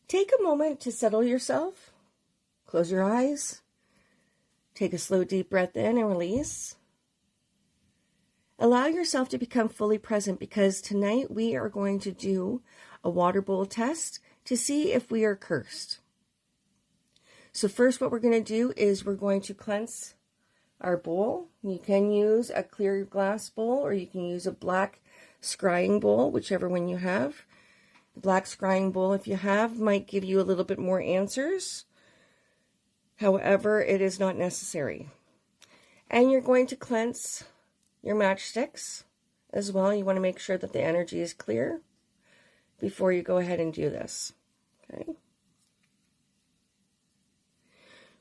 Take a moment to settle yourself. Close your eyes. Take a slow, deep breath in and release. Allow yourself to become fully present, because tonight we are going to do a water bowl test to see if we are cursed. So first, what we're going to do is we're going to cleanse our bowl. You can use a clear glass bowl, or you can use a black scrying bowl, whichever one you have. The black scrying bowl, if you have, might give you a little bit more answers. However, it is not necessary. And you're going to cleanse your matchsticks as well. You want to make sure that the energy is clear before you go ahead and do this. Okay.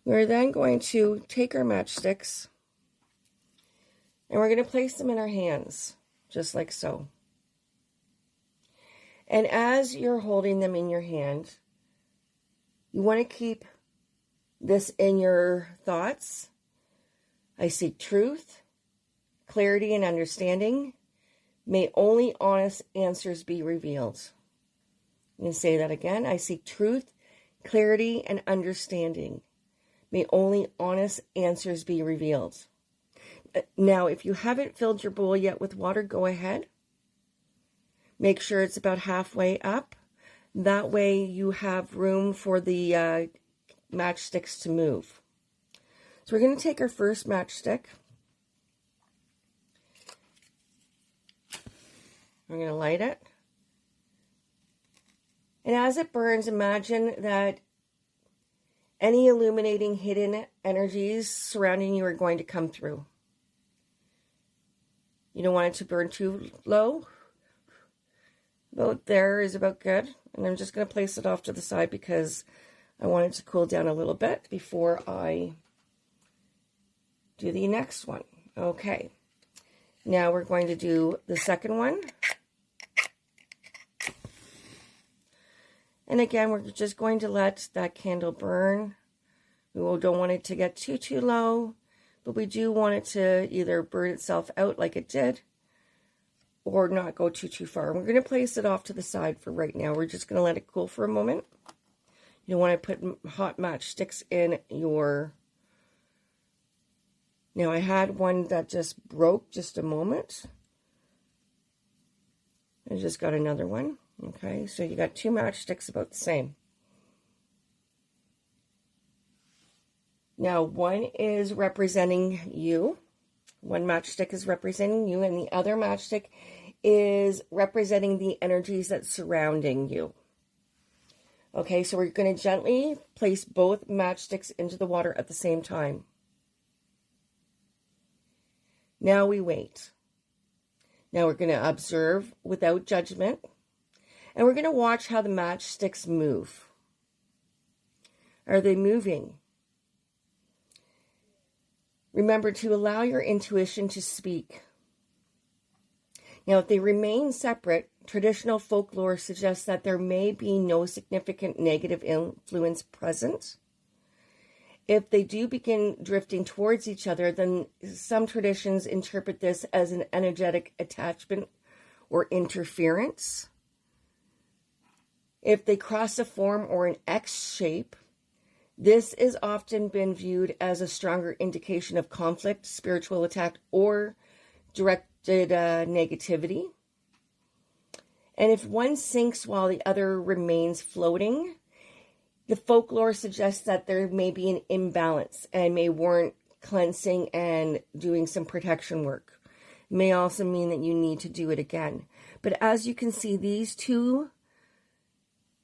We're then going to take our matchsticks and we're going to place them in our hands, just like so. And as you're holding them in your hand, you want to keep this in your thoughts. I seek truth, clarity, and understanding. May only honest answers be revealed. I'm going to say that again. I seek truth, clarity, and understanding. May only honest answers be revealed. Now, if you haven't filled your bowl yet with water, go ahead. Make sure it's about halfway up. That way you have room for the matchsticks to move. So we're going to take our first matchstick. We're going to light it. And as it burns, imagine that any illuminating hidden energies surrounding you are going to come through. You don't want it to burn too low. About there is about good. And I'm just going to place it off to the side because I want it to cool down a little bit before I do the next one. Okay. Now we're going to do the second one. And again, we're just going to let that candle burn. We don't want it to get too low, but we do want it to either burn itself out like it did or not go too far. We're going to place it off to the side for right now. We're just going to let it cool for a moment. You don't want to put hot matchsticks in your... Now, I had one that just broke just a moment. I just got another one. Okay, so you got two matchsticks about the same. Now, one is representing you. One matchstick is representing you, and the other matchstick is representing the energies that's surrounding you. Okay, so we're going to gently place both matchsticks into the water at the same time. Now we wait. Now we're going to observe without judgment. And we're going to watch how the matchsticks move. Are they moving? Remember to allow your intuition to speak. Now, if they remain separate, traditional folklore suggests that there may be no significant negative influence present. If they do begin drifting towards each other, then some traditions interpret this as an energetic attachment or interference. If they cross a form or an X shape, this has often been viewed as a stronger indication of conflict, spiritual attack, or directed negativity. And if one sinks while the other remains floating, the folklore suggests that there may be an imbalance and may warrant cleansing and doing some protection work. It may also mean that you need to do it again. But as you can see, these two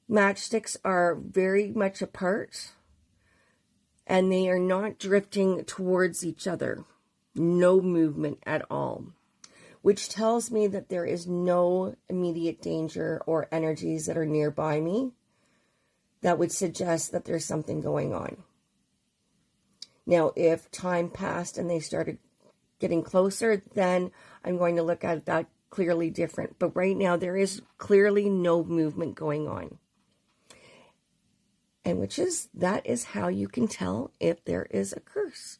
matchsticks are very much apart and they are not drifting towards each other. No movement at all, which tells me that there is no immediate danger or energies that are nearby me that would suggest that there's something going on. Now, if time passed and they started getting closer, then I'm going to look at that clearly different. But right now, there is clearly no movement going on. And that is how you can tell if there is a curse.